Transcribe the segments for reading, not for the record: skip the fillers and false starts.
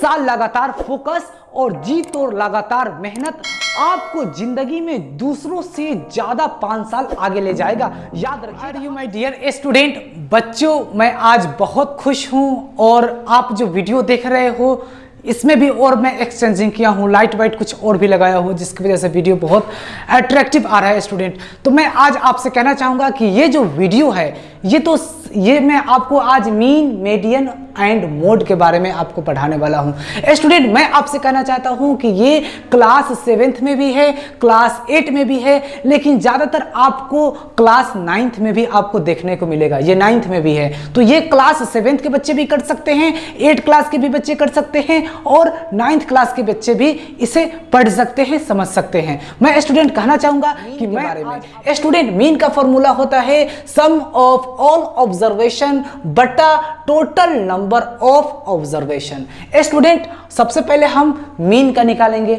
साल लगातार फोकस और जी तोड़ लगातार मेहनत आपको जिंदगी में दूसरों से ज्यादा 5 साल आगे ले जाएगा। याद रखिए यू माय डियर स्टूडेंट। बच्चों, मैं आज बहुत खुश हूं और आप जो वीडियो देख रहे हो इसमें भी और मैं एक्सचेंजिंग किया हूँ, लाइट वाइट कुछ और भी लगाया हूँ, जिसकी वजह से वीडियो बहुत अट्रैक्टिव आ रहा है स्टूडेंट। तो मैं आज आपसे कहना चाहूँगा कि ये जो वीडियो है ये मैं आपको आज मीन, मीडियन एंड मोड के बारे में आपको पढ़ाने वाला हूँ। स्टूडेंट, मैं आपसे कहना चाहता हूँ कि ये क्लास 7th में भी है, क्लास 8 में भी है, लेकिन ज़्यादातर आपको क्लास 9th में भी आपको देखने को मिलेगा। ये 9th में भी है, तो ये क्लास 7th के बच्चे भी कर सकते हैं, 8 क्लास के भी बच्चे कर सकते हैं और 9th क्लास के बच्चे भी इसे पढ़ सकते हैं, समझ सकते हैं। मैं स्टूडेंट कहना चाहूँगा कि मैं स्टूडेंट मीन का फॉर्मूला होता है सम ऑफ ऑल ऑब्जर्वेशन बटा total number of observation. Student, सबसे पहले हम मीन का निकालेंगे।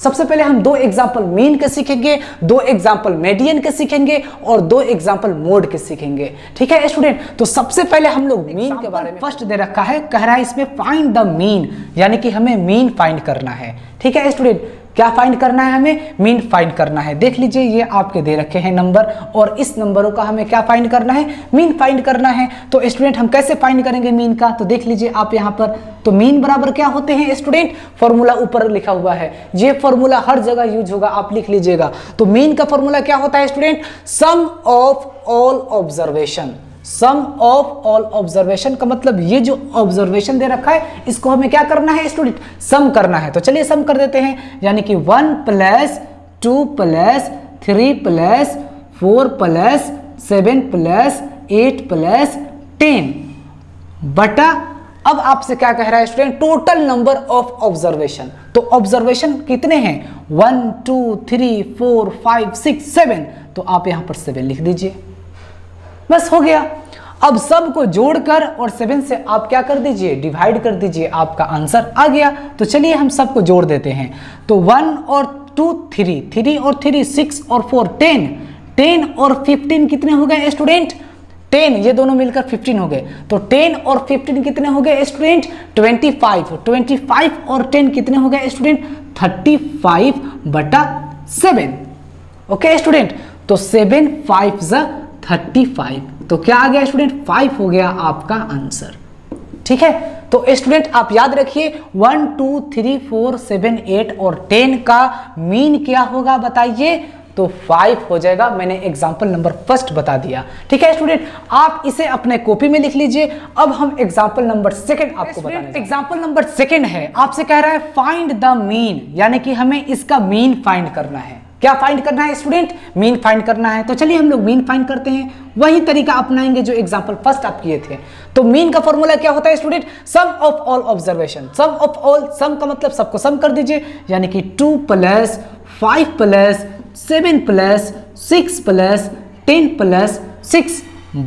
सबसे पहले हम 2 एग्जाम्पल मीन के सीखेंगे, 2 एग्जाम्पल मीडियन के सीखेंगे और 2 एग्जाम्पल मोड के सीखेंगे। ठीक है स्टूडेंट, तो सबसे पहले हम लोग मीन के बारे में फर्स्ट दे रखा है, कह रहा है इसमें फाइंड द मीन, यानी कि हमें मीन फाइंड करना है। ठीक है स्टूडेंट, क्या फाइंड करना है? हमें मीन फाइंड करना है। देख लीजिए ये आपके दे रखे हैं नंबर और इस नंबरों का हमें क्या फाइंड करना है? मीन फाइंड करना है। तो स्टूडेंट हम कैसे फाइंड करेंगे मीन का? तो देख लीजिए आप यहाँ पर, तो मीन बराबर क्या होते हैं स्टूडेंट? फॉर्मूला ऊपर लिखा हुआ है, ये फॉर्मूला हर जगह यूज होगा, आप लिख लीजिएगा। तो मीन का फॉर्मूला क्या होता है student? Sum of all observation. Sum of all observation का मतलब ये जो ऑब्जर्वेशन दे रखा है इसको हमें क्या करना है स्टूडेंट? सम करना है। तो चलिए सम कर देते हैं, यानी कि 1 + 2 + 3 + 4 + 7 + 8 + 10 बटा, अब आपसे क्या कह रहा है student? Total number of observation. तो ऑब्जर्वेशन कितने हैं? 1 2 3 4 5 6 7, तो आप यहां पर 7 लिख दीजिए, बस हो गया। अब सब को जोड़कर और 7 से आप क्या कर दीजिए? डिवाइड कर दीजिए, आपका आंसर आ गया। तो चलिए हम सबको जोड़ देते हैं। तो 1 और 2 3, 3 और 3 6 और 4 10, 10 और 15 कितने हो गए स्टूडेंट? 10, ये दोनों मिलकर 15 हो गए। तो 10 और 15 कितने हो गए स्टूडेंट? 25। 25 और 10 कितने हो गए स्टूडेंट? 35 बटा 7। ओके स्टूडेंट, तो 7 5 ज़ा 35, तो क्या आ गया स्टूडेंट? 5 हो गया आपका आंसर। ठीक है, तो स्टूडेंट आप याद रखिए 1 2 3 4 7 8 और 10 का मीन क्या होगा बताइए? तो 5 हो जाएगा। मैंने एग्जाम्पल नंबर फर्स्ट बता दिया। ठीक है स्टूडेंट, आप इसे अपने कॉपी में लिख लीजिए। अब हम एग्जाम्पल नंबर 2 आपको बताएंगे। एग्जाम्पल नंबर 2 है, आपसे कह रहा है फाइंड द मीन, यानी कि हमें इसका मीन फाइंड करना है। क्या फाइंड करना है स्टूडेंट? मीन फाइंड करना है। तो चलिए हम लोग मीन फाइंड करते हैं, वही तरीका अपनाएंगे जो एग्जांपल फर्स्ट आप किए थे। तो मीन का फॉर्मूला क्या होता है student? Sum of all observation. Sum of all, sum का मतलब सबको सम कर दीजिए, यानी कि 2 + 5 + 7 + 6 + 10 + 6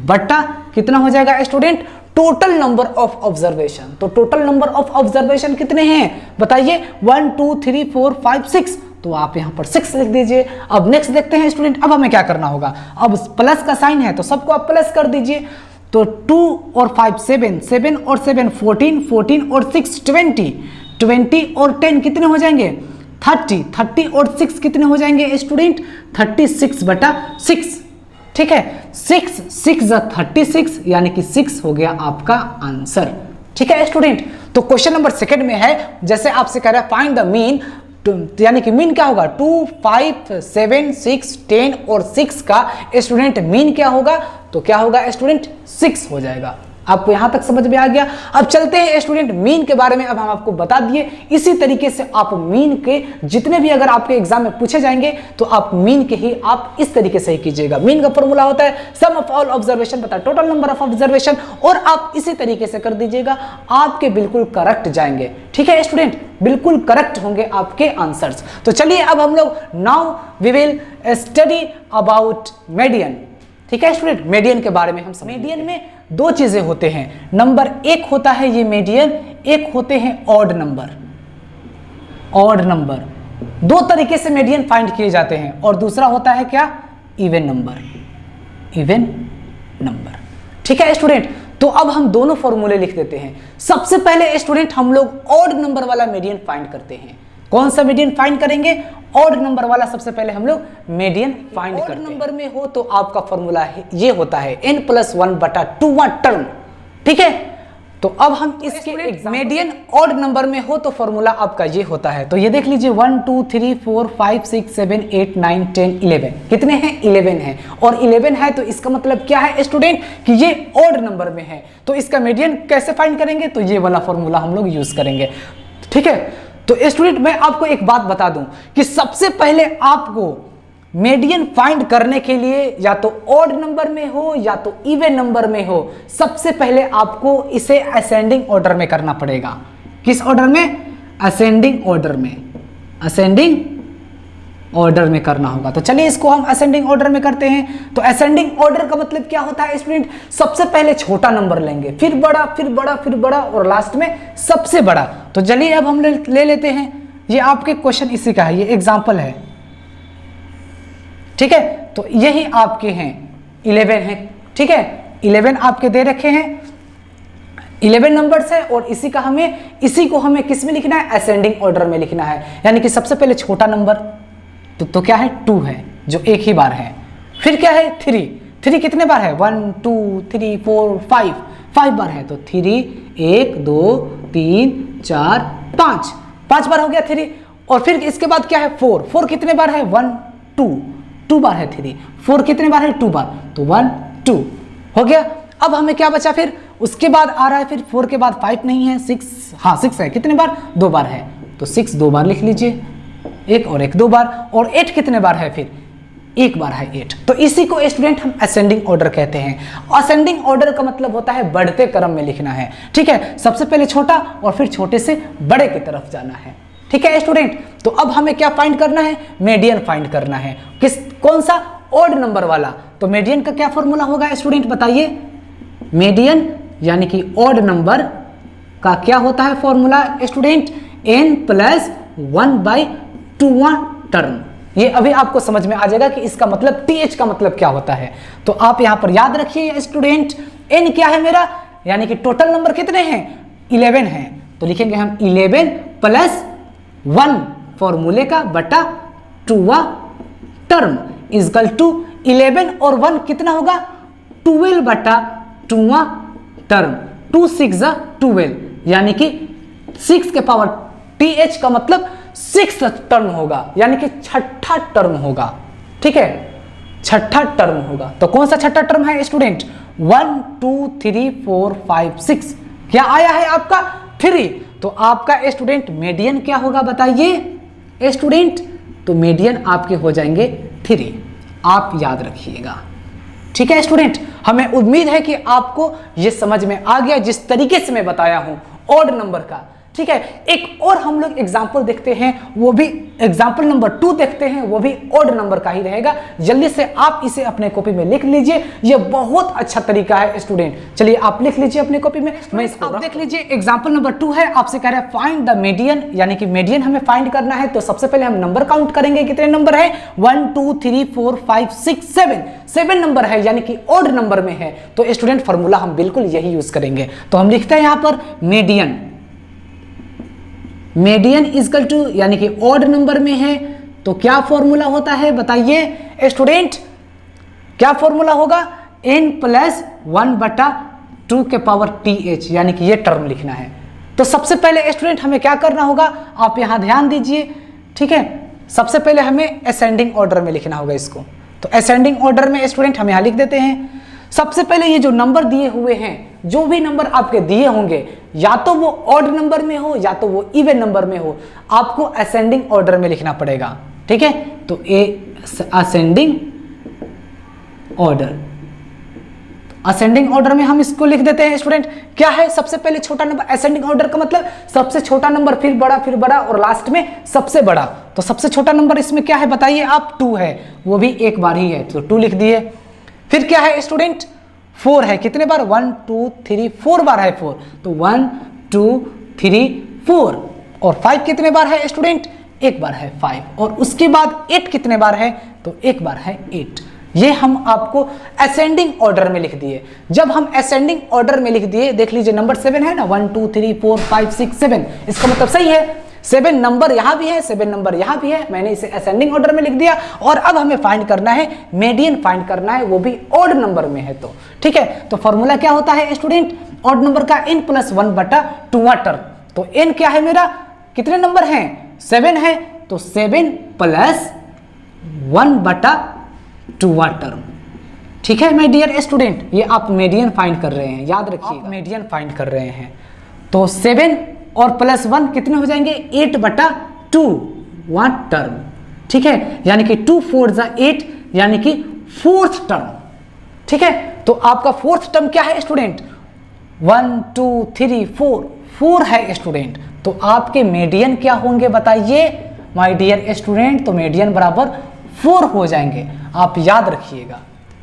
बटा कितना हो जाएगा student? Total number of observation. तो टोटल नंबर ऑफ ऑब्जर्वेशन कितने हैं बताइए? 1 2 3 4 5 6, तो आप यहां पर 6 लिख दीजिए। अब नेक्स्ट देखते हैं स्टूडेंट, अब हमें क्या करना होगा? अब प्लस का साइन है तो सबको आप प्लस कर दीजिए। तो 2 और 5 7, 7 और 7 14, 14 और 6 20, 20 और 10 कितने हो जाएंगे? 30, 30 और 6 कितने हो जाएंगे स्टूडेंट? 36 बटा 6। ठीक है, 6 6 + 36, यानी कि 6 हो गया आपका आंसर। ठीक है स्टूडेंट, तो क्वेश्चन नंबर 2 में है, जैसे आपसे कह रहा है फाइंड द मीन, यानी कि मीन क्या होगा? 2 5 7 6 10 और 6 का स्टूडेंट मीन क्या होगा? तो क्या होगा स्टूडेंट? 6 हो जाएगा। आपको यहां तक समझ में आ गया? अब चलते हैं स्टूडेंट मीन के बारे में। अब हम आपको बता दिए, इसी तरीके से आप मीन के जितने भी अगर आपके एग्जाम में पूछे जाएंगे तो आप मीन के ही आप इस तरीके से ही कीजिएगा। मीन का फॉर्मूला होता है सम ऑफ ऑल ऑब्जर्वेशन बता टोटल नंबर ऑफ ऑब्जर्वेशन, और आप इसी तरीके से कर दीजिएगा, आपके बिल्कुल करेक्ट जाएंगे। ठीक है स्टूडेंट, बिल्कुल करेक्ट होंगे आपके आंसर्स। तो चलिए अब हम लोग now we will study about median. ठीक है स्टूडेंट, मीडियन के बारे में हम समझेंगे। मीडियन में 2 चीजें होते हैं। नंबर 1 होता है ये मीडियन, एक होते हैं ऑड नंबर। ऑड नंबर 2 तरीके से मीडियन फाइंड किए जाते हैं, और दूसरा होता है क्या? Even number. Even number. ठीक है स्टूडेंट, तो अब हम दोनों फॉर्मूले लिख देते हैं। सबसे पहले स्टूडेंट हम लोग ऑड नंबर वाला मीडियन फाइंड करते हैं। कौन सा मीडियन फाइंड करेंगे? ऑड नंबर वाला सबसे पहले हम लोग मीडियन फाइंड करते हैं। ऑड नंबर में हो तो आपका फॉर्मूला ये होता है n+1/2वां टर्म। ठीक है, तो अब हम इसके मीडियन ऑड नंबर में हो तो फॉर्मूला आपका ये होता है। तो ये देख लीजिए 1 2 3 4 5 6 7 8 9 10 11 कितने हैं? 11 हैं। और 11 है तो इसका मतलब क्या है स्टूडेंट कि ये ऑड नंबर में है। तो इसका मीडियन कैसे फाइंड करेंगे? तो ये वाला फॉर्मूला हम लोग यूज करेंगे। ठीक है, तो स्टूडेंट मैं आपको एक बात बता दूं कि सबसे पहले आपको मीडियन फाइंड करने के लिए या तो ऑड नंबर में हो या तो इवन नंबर में हो, सबसे पहले आपको इसे असेंडिंग ऑर्डर में करना पड़ेगा। किस ऑर्डर में? असेंडिंग ऑर्डर में। असेंडिंग ऑर्डर में करना होगा। तो चलिए इसको हम असेंडिंग ऑर्डर में करते हैं। तो असेंडिंग ऑर्डर का मतलब क्या होता है स्टूडेंट? सबसे पहले छोटा नंबर लेंगे, फिर बड़ा, फिर बड़ा, फिर बड़ा और लास्ट में सबसे बड़ा। तो चलिए अब हम ले लेते हैं, ये आपके क्वेश्चन इसी का है, ये एग्जाम्पल है। ठीक है, तो यही आपके हैं 11 हैं। ठीक है, 11 आपके दे रखे हैं, 11 नंबर्स है और इसी को हमें किस में लिखना है? असेंडिंग ऑर्डर में लिखना है। यानी कि सबसे पहले छोटा नंबर तो क्या है? 2 है, जो एक ही बार है। फिर क्या है? 3 कितने बार है? 1 2 3 4 5 बार है। तो 3 1 2 3 4 5 बार हो गया 3। और फिर इसके बाद क्या है? 4 कितने बार है? 1 2 बार है 3। 4 कितने बार है? 2 बार। तो 1 2 हो गया। अब हमें क्या बचा? फिर उसके बाद आ रहा है, फिर 4 के बाद 5 नहीं है, 6, हाँ 6 है। कितने बार? 2 बार है। तो 6 2 बार लिख लीजिए, एक और एक 2 बार। और 8 कितने बार है? फिर 1 बार है 8। तो इसी को स्टूडेंट हम असेंडिंग ऑर्डर कहते हैं। असेंडिंग ऑर्डर का मतलब होता है बढ़ते क्रम में लिखना है। ठीक है, सबसे पहले छोटा और फिर छोटे से बड़े की तरफ जाना है। ठीक है स्टूडेंट, तो अब हमें क्या फाइंड करना है? मीडियन फाइंड करना है। कौन सा? ऑड नंबर वाला। तो मीडियन का क्या फॉर्मूला होगा स्टूडेंट बताइए? मीडियन यानी कि ऑड नंबर का क्या होता है फॉर्मूला स्टूडेंट? n+1/2वां टर्म। ये अभी आपको समझ में आ जाएगा कि इसका मतलब TH का मतलब क्या होता है। तो आप यहां पर याद रखिए स्टूडेंट, n क्या है मेरा? यानी कि टोटल नंबर कितने हैं? 11 हैं। तो लिखेंगे हम 11+1 फॉर्मूले का बटा 2वां टर्म इजकल टू 11 और 1 कितना होगा? 12/2वां टर्म। 2 6 12 यानी कि 6 के पावर TH का मतलब 6th टर्म होगा, यानी कि छठा टर्म होगा। ठीक है, छठा टर्म होगा। तो कौन सा छठा टर्म है स्टूडेंट? 1 2 3 4 5 6। क्या आया है आपका? 3। तो आपका स्टूडेंट मीडियन क्या होगा बताइए स्टूडेंट? तो मीडियन आपके हो जाएंगे 3। आप याद रखिएगा। ठीक है स्टूडेंट, हमें उम्मीद है कि आपको ये समझ में आ गया जिस तरीके से मैं बताया हूं ऑड नंबर का। ठीक है, एक और हम लोग एग्जाम्पल देखते हैं, वो भी एग्जाम्पल नंबर 2 देखते हैं, वो भी ऑड नंबर का ही रहेगा। जल्दी से आप इसे अपने कॉपी में लिख लीजिए, ये बहुत अच्छा तरीका है स्टूडेंट। चलिए आप लिख लीजिए अपने कॉपी में, मैं इसको आप देख लीजिए। एग्जाम्पल नंबर 2 है, आपसे कह रहा है फाइंड द मीडियन, यानी कि मीडियन हमें फाइंड करना है। तो सबसे पहले हम नंबर काउंट करेंगे, कितने नंबर है? 1 2 3 4 5 6 7 नंबर है, यानी कि ऑड नंबर में है। तो स्टूडेंट फॉर्मूला हम बिल्कुल यही यूज करेंगे। तो हम लिखते हैं यहां पर मीडियन इजकल टू, यानी कि ऑड नंबर में है तो क्या फॉर्मूला होता है बताइए स्टूडेंट? क्या फॉर्मूला होगा? n+1/2 के पावर TH, यानी कि ये टर्म लिखना है। तो सबसे पहले स्टूडेंट हमें क्या करना होगा? आप यहां ध्यान दीजिए। ठीक है, सबसे पहले हमें असेंडिंग ऑर्डर में लिखना होगा इसको। तो असेंडिंग ऑर्डर में स्टूडेंट हम यहां लिख देते हैं। सबसे पहले ये जो नंबर दिए हुए हैं, जो भी नंबर आपके दिए होंगे, या तो वो ऑड नंबर में हो या तो वो इवन नंबर में हो, आपको असेंडिंग ऑर्डर में लिखना पड़ेगा। ठीक है, तो असेंडिंग ऑर्डर, असेंडिंग ऑर्डर में हम इसको लिख देते हैं स्टूडेंट। क्या है? सबसे पहले छोटा नंबर। असेंडिंग ऑर्डर का मतलब सबसे छोटा नंबर, फिर बड़ा और लास्ट में सबसे बड़ा। तो सबसे छोटा नंबर इसमें क्या है बताइए आप? 2 है, वो भी एक बार ही है, तो 2 लिख दिए। फिर क्या है स्टूडेंट? 4 है, कितने बार? 1 2 3 4 बार है 4। तो 1 2 3 4। और 5 कितने बार है स्टूडेंट? एक बार है 5। और उसके बाद 8 कितने बार है? तो एक बार है 8। ये हम आपको असेंडिंग ऑर्डर में लिख दिए। जब हम असेंडिंग ऑर्डर में लिख दिए, देख लीजिए नंबर 7 है ना, 1 2 3 4 5 6 7, इसका मतलब सही है 7 नंबर यहां भी है, 7 नंबर यहां भी है, मैंने इसे असेंडिंग ऑर्डर में लिख दिया। और अब हमें फाइंड करना है मीडियन फाइंड करना है, वो भी ऑड नंबर में है। तो ठीक है, तो फॉर्मूला क्या होता है स्टूडेंट, ऑड नंबर का n + 1/2 टर्म। तो n क्या है मेरा, कितने नंबर हैं, 7 है, तो 7 + 1/2 टर्म। ठीक है माय डियर स्टूडेंट, ये आप मीडियन फाइंड कर रहे हैं, याद रखिएगा मीडियन फाइंड कर रहे हैं। तो 7 और +1 कितने हो जाएंगे, 8/2 1 टर्म। ठीक है, यानी कि 2 4 8, यानी कि 4th टर्म। ठीक है, तो आपका 4th टर्म क्या है स्टूडेंट, 1 2 3 4 है स्टूडेंट। तो आपके मीडियन क्या होंगे बताइए माय डियर स्टूडेंट, तो मीडियन बराबर 4 हो जाएंगे, आप याद रखिएगा।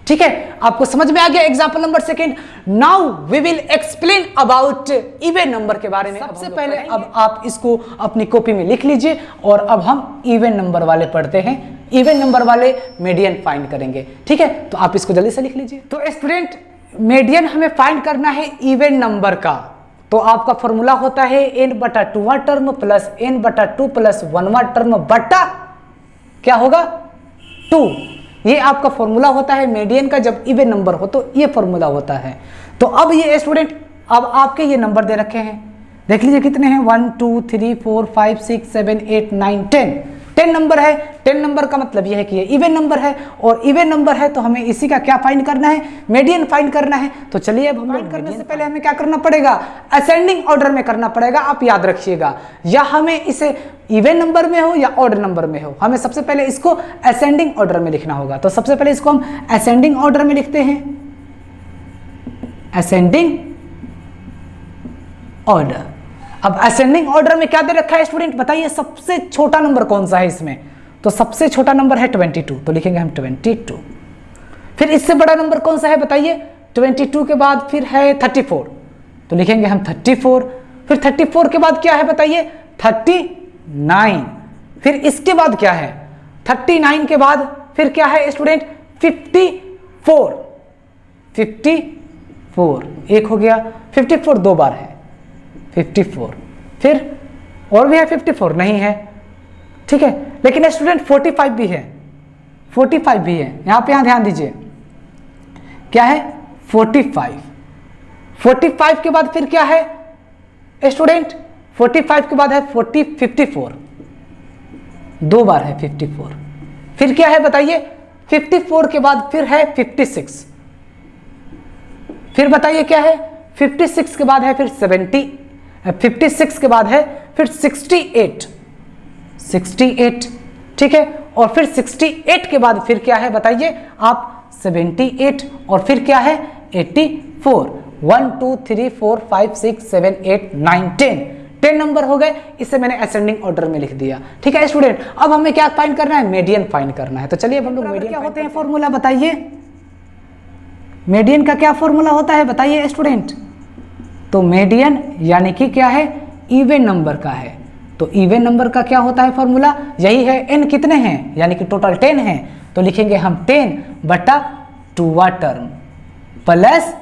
ठीक है, आपको समझ में आ गया। Example number 2, now we will explain about even number के बारे में। सबसे पहले अब आप इसको अपनी कॉपी में लिख लीजिए, और अब हम इवन नंबर वाले पढ़ते हैं, इवन नंबर वाले मीडियन फाइंड करेंगे। ठीक है, तो आप इसको जल्दी से लिख लीजिए। तो स्टूडेंट, मीडियन हमें फाइंड करना है इवन नंबर का, तो आपका फॉर्मूला होता है n/2 term plus n/2 + 1 term बटा क्या होगा 2। ये आपका फॉर्मूला होता है मीडियन का, जब इवन नंबर हो तो ये फॉर्मूला होता है। तो अब ये स्टूडेंट, अब आपके ये नंबर दे रखे हैं, देख लीजिए कितने हैं, 1 2 3 4 5 6 7 8 9 10 नंबर है। 10 नंबर का मतलब यह है कि ये इवन नंबर है, और इवन नंबर है तो हमें इसी का क्या फाइंड करना है, मीडियन फाइंड करना है। तो चलिए अब हम फाइंड करने से पहले हमें क्या करना पड़ेगा, असेंडिंग ऑर्डर में करना पड़ेगा, आप याद रखिएगा। या हमें इसे इवन नंबर में हो या ऑड नंबर में हो, हमें सबसे पहले इसको असेंडिंग ऑर्डर में लिखना होगा। तो सबसे पहले इसको हम असेंडिंग ऑर्डर में लिखते हैं, असेंडिंग ऑर्डर। अब असेंडिंग ऑर्डर में क्या दे रखा है स्टूडेंट, बताइए सबसे छोटा नंबर कौन सा है इसमें, तो सबसे छोटा नंबर है 22, तो लिखेंगे हम 22। फिर इससे बड़ा नंबर कौन सा है बताइए, 22 के बाद फिर है 34, तो लिखेंगे हम 34। फिर 34 के बाद क्या है बताइए, 39। फिर इसके बाद क्या है, 39 के बाद फिर क्या है स्टूडेंट, 54। 54 एक हो गया, 54 दो बार है 54। फिर और भी है 54 नहीं है, ठीक है। लेकिन स्टूडेंट 45 भी है, 45 भी है, यहां पे ध्यान दीजिए क्या है 45। 45 के बाद फिर क्या है स्टूडेंट, 45 के बाद है 54 दो बार है 54। फिर क्या है बताइए, 54 के बाद फिर है 56। फिर बताइए क्या है, 56 के बाद है फिर 70, 56 के बाद है फिर 68, ठीक है। और फिर 68 के बाद फिर क्या है बताइए आप, 78। और फिर क्या है 84। 1 2 3 4 5 6 7 8 9 10 नंबर हो गए। इसे मैंने असेंडिंग ऑर्डर में लिख दिया, ठीक है स्टूडेंट। अब हमें क्या फाइंड करना है, मीडियन फाइंड करना है। तो चलिए अब हम लोग मीडियन क्या होते हैं, फॉर्मूला बताइए, मीडियन का क्या फॉर्मूला होता है बताइए स्टूडेंट। तो मीडियन यानी कि क्या है, इवन नंबर का है। तो इवन नंबर का क्या होता है फॉर्मूला, यही है। n कितने हैं, यानी कि टोटल 10 हैं, तो लिखेंगे हम 10/2 टर्म प्लस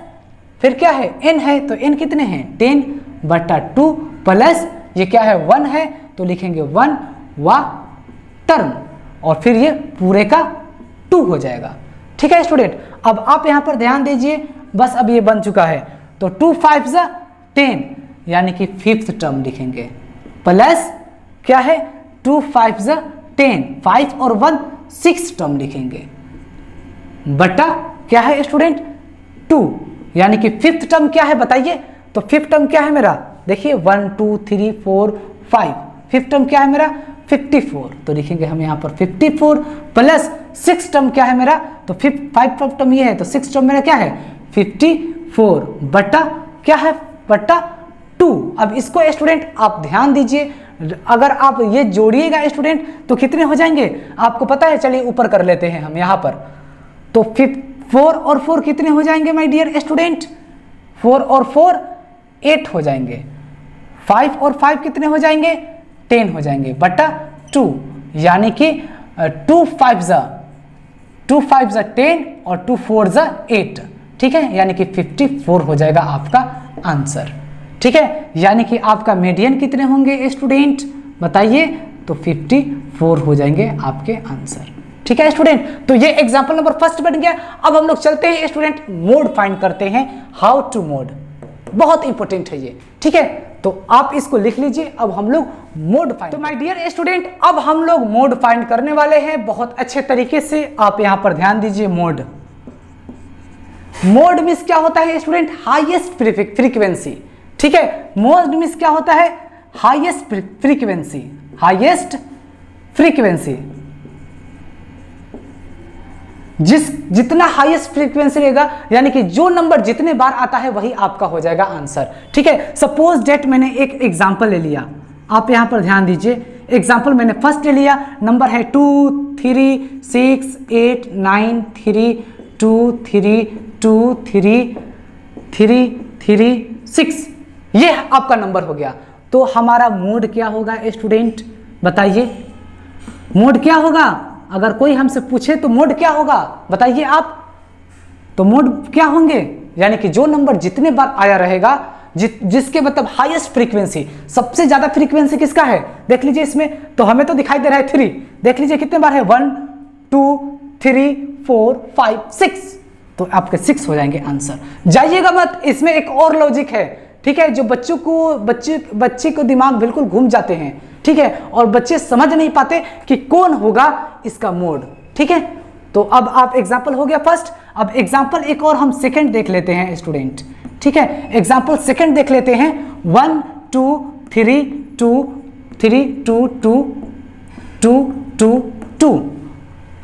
फिर क्या है n है, तो n कितने हैं 10/2 प्लस ये क्या है 1 है, तो लिखेंगे 1 टर्म और फिर ये पूरे का 2 हो जाएगा, ठीक है स्टूडेंट। अब आप यहां पर ध्यान दीजिए, बस अब ये बन चुका है। तो 2 5 10 यानी कि 5th टर्म लिखेंगे प्लस क्या है 2 5 10, 5 और 1 6 टर्म लिखेंगे बटा क्या है स्टूडेंट 2, यानी कि 5th टर्म क्या है बताइए। तो 5th टर्म क्या है मेरा, देखिए 1 2 3 4 5, 5th टर्म क्या है मेरा 54, तो लिखेंगे हम यहाँ पर 54 प्लस 6 टर्म क्या है मेरा, तो 5 टर्म ये है, तो 6 टर्म मेरा क्या है 54 बटा क्या है बटा 2। अब इसको स्टूडेंट आप ध्यान दीजिए, अगर आप ये जोड़िएगा स्टूडेंट तो कितने हो जाएंगे आपको पता है, चलिए ऊपर कर लेते हैं हम यहाँ पर। तो 4 और 4 कितने हो जाएंगे माय डियर स्टूडेंट, 4 और 4 8 हो जाएंगे, 5 और 5 कितने हो जाएंगे 10 हो जाएंगे बटा 2, यानी कि 2 5 2 5 ज़ा 10 और 2 4 ज़ा 8, ठीक है, यानी कि 54 हो जाएगा आपका आंसर, ठीक है। यानी कि आपका मीडियन कितने होंगे स्टूडेंट बताइए, तो 54 हो जाएंगे आपके आंसर, ठीक है स्टूडेंट। तो ये एग्जांपल नंबर फर्स्ट बन गया। अब हम लोग चलते हैं स्टूडेंट मोड फाइंड करते हैं, हाउ टू मोड, बहुत इंपॉर्टेंट है ये, ठीक है। तो आप इसको लिख लीजिए, अब हम लोग मोड फाइंड। तो माय डियर स्टूडेंट, अब हम लोग मोड फाइंड करने वाले हैं बहुत अच्छे तरीके से। आप यहां पर ध्यान दीजिए, मोड, मोड मींस क्या होता है स्टूडेंट, हाईएस्ट फ्रीक्वेंसी, ठीक है। मोड मींस क्या होता है, हाईएस्ट फ्रीक्वेंसी, हाईएस्ट फ्रीक्वेंसी, जितना हाईएस्ट फ्रीक्वेंसी रहेगा, यानी कि जो नंबर जितने बार आता है वही आपका हो जाएगा आंसर, ठीक है। सपोज डेट मैंने एक एग्जांपल ले लिया, आप यहां पर ध्यान दीजिए, एग्जांपल मैंने फर्स्ट ले लिया, नंबर है 2 3 6 8 9 3 2 3 2 3 3 3 6, ये आपका नंबर हो गया। तो हमारा मोड क्या होगा स्टूडेंट बताइए, मोड क्या होगा, अगर कोई हमसे पूछे तो मोड क्या होगा बताइए आप, तो मोड क्या होंगे, यानी कि जो नंबर जितने बार आया रहेगा, जिसके मतलब हाईएस्ट फ्रीक्वेंसी, सबसे ज्यादा फ्रीक्वेंसी किसका है, देख लीजिए इसमें, तो हमें तो दिखाई दे रहा है 3, देख लीजिए कितने बार है, 1 2 3 4 5 6, तो आपके 6 हो जाएंगे आंसर। जाइएगा मत, इसमें एक और लॉजिक है, ठीक है, जो बच्चे को दिमाग बिल्कुल घूम जाते हैं, ठीक है, और बच्चे समझ नहीं पाते कि कौन होगा इसका मोड, ठीक है। तो अब आप एग्जाम्पल हो गया फर्स्ट, अब एग्जाम्पल एक और हम सेकंड देख लेते हैं स्टूडेंट, ठीक है। एग्जाम्पल सेकंड देख लेते हैं, 1 2 3 2 3 2 2 2 2 2।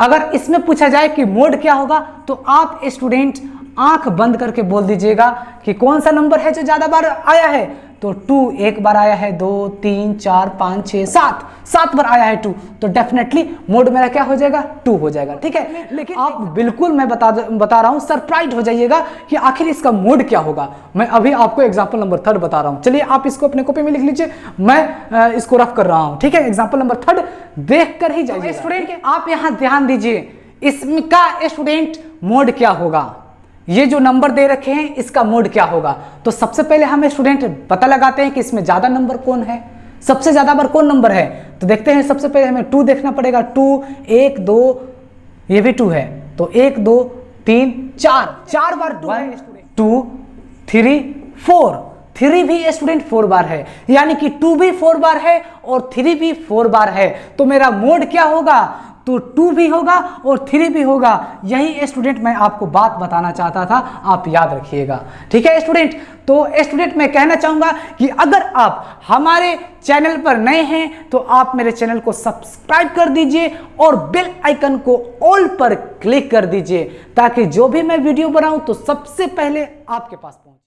अगर इसमें पूछा जाए कि मोड क्या होगा, तो आप स्टूडेंट आंख बंद करके बोल दीजिएगा कि कौन सा नंबर है जो ज्यादा बार आया है, तो 2 एक बार आया है, 2 3 4 5 6 7 बार आया है 2, तो डेफिनेटली मोड मेरा क्या हो जाएगा, 2 हो जाएगा, ठीक है। लेकिन आप बिल्कुल मैं बता रहा हूं, सरप्राइज हो जाइएगा कि आखिर इसका मोड क्या होगा। मैं अभी आपको एग्जांपल नंबर 3 बता रहा हूं, चलिए आप इसको अपने कॉपी में लिख लीजिए, मैं इसको रफ कर रहा हूं, ठीक है। एग्जाम्पल नंबर 3 देख कर ही जाइए स्टूडेंट, आप यहां ध्यान दीजिए, इसका स्टूडेंट मोड क्या होगा, ये जो नंबर दे रखे हैं इसका मोड क्या होगा। तो सबसे पहले हम स्टूडेंट पता लगाते हैं कि इसमें ज्यादा नंबर कौन है, सबसे ज्यादा बार कौन नंबर है, तो देखते हैं। सबसे पहले हमें 2 देखना पड़ेगा, 2 1 2, ये भी 2 है, तो 1 2 3 4 बार 2 है, 2 3 4, 3 भी स्टूडेंट 4 बार है, यानी कि 2 भी 4 बार है और 3 भी 4 बार है। तो मेरा मोड क्या होगा, तो 2 भी होगा और 3 भी होगा। यही स्टूडेंट मैं आपको बात बताना चाहता था, आप याद रखिएगा, ठीक है स्टूडेंट। तो स्टूडेंट मैं कहना चाहूंगा कि अगर आप हमारे चैनल पर नए हैं तो आप मेरे चैनल को सब्सक्राइब कर दीजिए और बेल आइकन को ऑल पर क्लिक कर दीजिए, ताकि जो भी मैं वीडियो बनाऊं तो सबसे पहले आपके पास पहुंचे।